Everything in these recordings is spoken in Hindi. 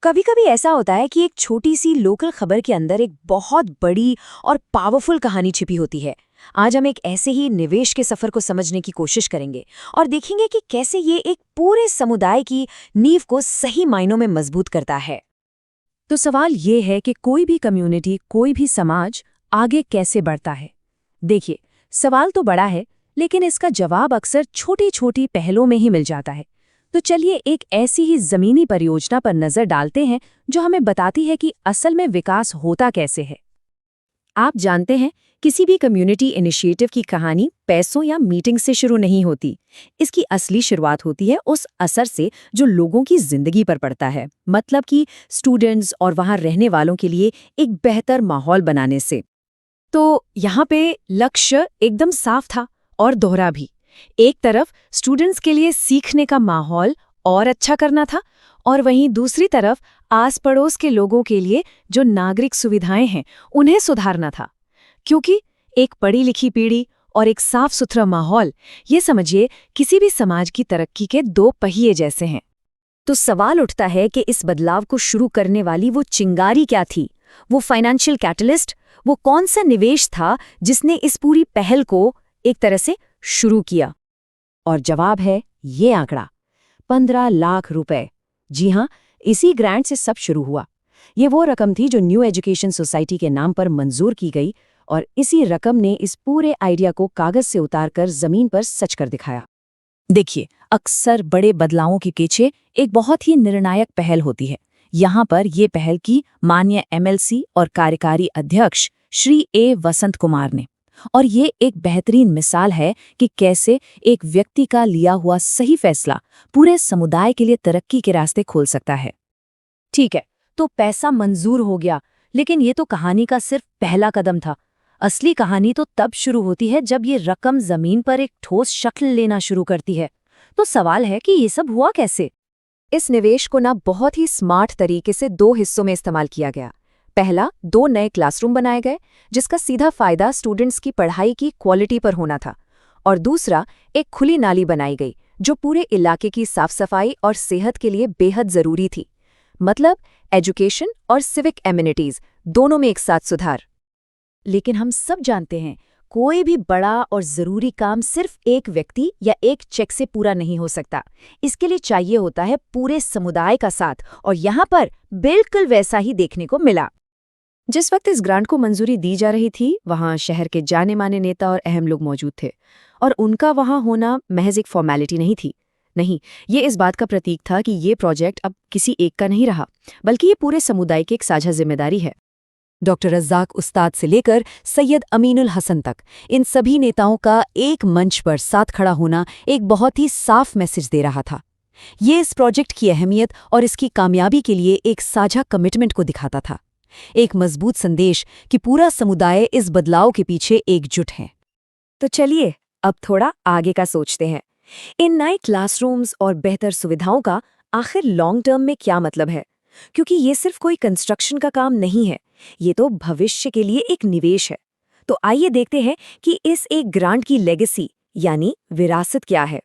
कभी कभी ऐसा होता है कि एक छोटी सी लोकल खबर के अंदर एक बहुत बड़ी और पावरफुल कहानी छिपी होती है। आज हम एक ऐसे ही निवेश के सफर को समझने की कोशिश करेंगे और देखेंगे कि कैसे ये एक पूरे समुदाय की नींव को सही मायनों में मजबूत करता है। तो सवाल ये है कि कोई भी कम्युनिटी, कोई भी समाज आगे कैसे बढ़ता है। देखिए, सवाल तो बड़ा है, लेकिन इसका जवाब अक्सर छोटी छोटी पहलों में ही मिल जाता है। तो चलिए एक ऐसी ही जमीनी परियोजना पर नजर डालते हैं जो हमें बताती है कि असल में विकास होता कैसे है। आप जानते हैं, किसी भी कम्युनिटी इनिशिएटिव की कहानी पैसों या मीटिंग से शुरू नहीं होती। इसकी असली शुरुआत होती है उस असर से जो लोगों की जिंदगी पर पड़ता है, मतलब कि स्टूडेंट्स और वहां रहने वालों के लिए एक बेहतर माहौल बनाने से। तो यहाँ पे लक्ष्य एकदम साफ था और दोहरा भी। एक तरफ स्टूडेंट्स के लिए सीखने का माहौल और अच्छा करना था, और वहीं दूसरी तरफ आस पड़ोस के लोगों के लिए जो नागरिक सुविधाएं हैं उन्हें सुधारना था। क्योंकि एक पढ़ी लिखी पीढ़ी और एक साफ सुथरा माहौल, ये समझिए किसी भी समाज की तरक्की के दो पहिए जैसे हैं। तो सवाल उठता है कि इस बदलाव को शुरू करने वाली वो चिंगारी क्या थी, वो फाइनेंशियल कैटलिस्ट, वो कौन सा निवेश था जिसने इस पूरी पहल को एक तरह से शुरू किया। और जवाब है ये आंकड़ा, 15 लाख रुपए। जी हां, इसी ग्रांट से सब शुरू हुआ। ये वो रकम थी जो न्यू एजुकेशन सोसाइटी के नाम पर मंजूर की गई, और इसी रकम ने इस पूरे आइडिया को कागज से उतारकर जमीन पर सच कर दिखाया। देखिए, अक्सर बड़े बदलावों के पीछे एक बहुत ही निर्णायक पहल होती है। यहाँ पर ये पहल की माननीय एमएलसी और कार्यकारी अध्यक्ष श्री ए वसंत कुमार ने। और ये एक बेहतरीन मिसाल है कि कैसे एक व्यक्ति का लिया हुआ सही फैसला पूरे समुदाय के लिए तरक्की के रास्ते खोल सकता है। ठीक है, तो पैसा मंजूर हो गया, लेकिन ये तो कहानी का सिर्फ पहला कदम था। असली कहानी तो तब शुरू होती है जब ये रकम जमीन पर एक ठोस शक्ल लेना शुरू करती है। तो सवाल है कि ये सब हुआ कैसे? इस निवेश को बहुत ही स्मार्ट तरीके से दो हिस्सों में इस्तेमाल किया गया। पहला, 2 नए क्लासरूम बनाए गए जिसका सीधा फायदा स्टूडेंट्स की पढ़ाई की क्वालिटी पर होना था। और दूसरा, एक खुली नाली बनाई गई जो पूरे इलाके की साफ सफाई और सेहत के लिए बेहद जरूरी थी। मतलब एजुकेशन और सिविक एमिनिटीज दोनों में एक साथ सुधार। लेकिन हम सब जानते हैं, कोई भी बड़ा और जरूरी काम सिर्फ एक व्यक्ति या एक चेक से पूरा नहीं हो सकता। इसके लिए चाहिए होता है पूरे समुदाय का साथ, और यहाँ पर बिल्कुल वैसा ही देखने को मिला। जिस वक्त इस ग्रांट को मंजूरी दी जा रही थी, वहां शहर के जाने माने नेता और अहम लोग मौजूद थे, और उनका वहां होना महज एक फॉर्मेलिटी नहीं थी। नहीं, ये इस बात का प्रतीक था कि ये प्रोजेक्ट अब किसी एक का नहीं रहा, बल्कि ये पूरे समुदाय की एक साझा जिम्मेदारी है। डॉक्टर रज़ाक उस्ताद से लेकर सैयद अमीनुल हसन तक, इन सभी नेताओं का एक मंच पर साथ खड़ा होना एक बहुत ही साफ मैसेज दे रहा था। ये इस प्रोजेक्ट की अहमियत और इसकी कामयाबी के लिए एक साझा कमिटमेंट को दिखाता था। एक मजबूत संदेश कि पूरा समुदाय इस बदलाव के पीछे एकजुट है। तो चलिए अब थोड़ा आगे का सोचते हैं। इन नए क्लासरूम्स और बेहतर सुविधाओं का आखिर लॉन्ग टर्म में क्या मतलब है? क्योंकि ये सिर्फ कोई कंस्ट्रक्शन का काम नहीं है, ये तो भविष्य के लिए एक निवेश है। तो आइए देखते हैं कि इस एक ग्रांट की लेगेसी यानी विरासत क्या है।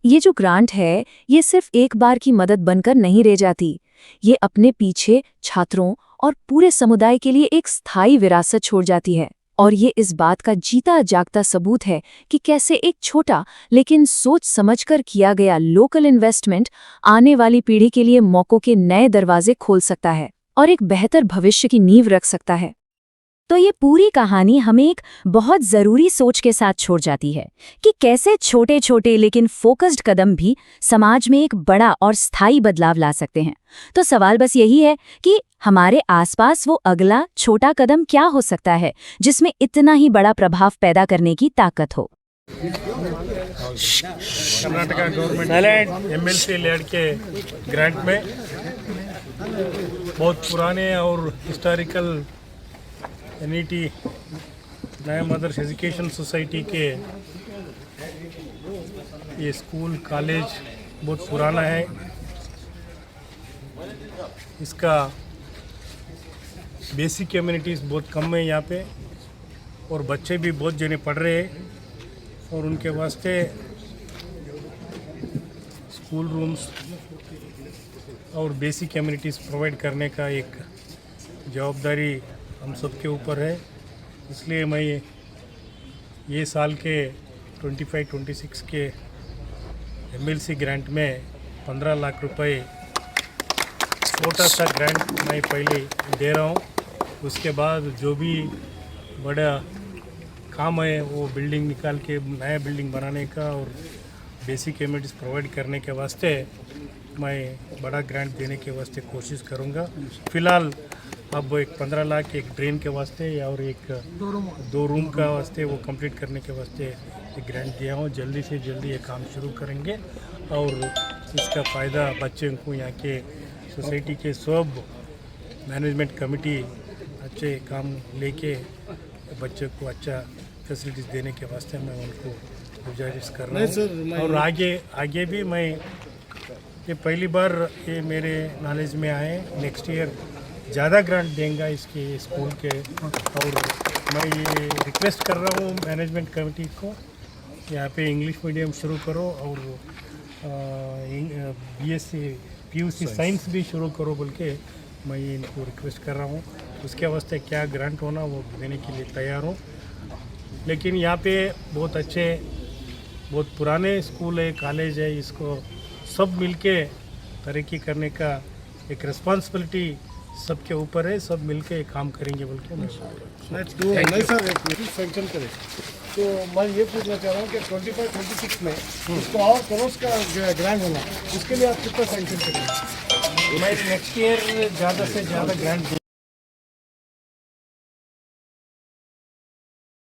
ये जो ग्रांट है, ये सिर्फ एक बार की मदद बनकर नहीं रह जाती। ये अपने पीछे छात्रों और पूरे समुदाय के लिए एक स्थायी विरासत छोड़ जाती है। और ये इस बात का जीता जागता सबूत है कि कैसे एक छोटा लेकिन सोच समझकर किया गया लोकल इन्वेस्टमेंट आने वाली पीढ़ी के लिए मौकों के नए दरवाजे खोल सकता है और एक बेहतर भविष्य की नींव रख सकता है। तो ये पूरी कहानी हमें एक बहुत ज़रूरी सोच के साथ छोड़ जाती है कि कैसे छोटे छोटे लेकिन फोकस्ड कदम भी समाज में एक बड़ा और स्थायी बदलाव ला सकते हैं। तो सवाल बस यही है कि हमारे आसपास वो अगला छोटा कदम क्या हो सकता है जिसमें इतना ही बड़ा प्रभाव पैदा करने की ताकत हो। कर्नाटका गवर्नमेंट एमएलसी लेड के ग्रांट में बहुत पुराने और हिस्टोरिकल एनईटी नया मदर्स एजुकेशन सोसाइटी के ये स्कूल कॉलेज बहुत पुराना है। इसका बेसिक कम्युनिटीज़ बहुत कम है यहाँ पे, और बच्चे भी बहुत जने पढ़ रहे हैं, और उनके वास्ते स्कूल रूम्स और बेसिक कम्युनिटीज़ प्रोवाइड करने का एक जवाबदारी हम सब के ऊपर है। इसलिए मैं ये साल के 25-26 के MLC ग्रांट में 15 लाख रुपए छोटा सा ग्रांट मैं पहले दे रहा हूँ। उसके बाद जो भी बड़ा काम है वो बिल्डिंग निकाल के नया बिल्डिंग बनाने का और बेसिक कम्युनिटीज़ प्रोवाइड करने के वास्ते मैं बड़ा ग्रांट देने के वास्ते कोशिश करूँगा। फ़िलहाल अब एक 15 लाख एक ड्रेन के वास्ते और एक 2 रूम का वास्ते वो कंप्लीट करने के वास्ते एक ग्रांट दिया हूँ। जल्दी से जल्दी ये काम शुरू करेंगे और इसका फ़ायदा बच्चों को यहाँ के सोसाइटी के सब मैनेजमेंट कमेटी अच्छे काम लेके बच्चों को अच्छा फैसिलिटीज़ देने के वास्ते मैं उनको गुजारिश कर रहा हूँ। और आगे भी मैं ये पहली बार ये मेरे नॉलेज में आए, नेक्स्ट ईयर ज़्यादा ग्रांट देंगे इसके स्कूल के। और मैं ये रिक्वेस्ट कर रहा हूँ मैनेजमेंट कमेटी को, यहाँ पे इंग्लिश मीडियम शुरू करो और BSc PUC साइंस भी शुरू करो बोल के मैं इनको रिक्वेस्ट कर रहा हूँ। उसके वास्ते क्या ग्रांट होना वो देने के लिए तैयार हूँ। लेकिन यहाँ पे बहुत अच्छे बहुत पुराने स्कूल है, कॉलेज है, इसको सब मिलके तरक्की करने का एक रिस्पॉन्सिबिलिटी सबके ऊपर है। सब मिलके काम करेंगे बोल के मैं नहीं सर, एक सेंक्शन करें तो मैं ये पूछना चाह रहा हूँ कि 25-26 में इसको और करोड़ का ग्रांट होना, उसके लिए आप कितना सेंक्शन करेंगे? मैं नेक्स्ट ईयर ज़्यादा से ज़्यादा ग्रांट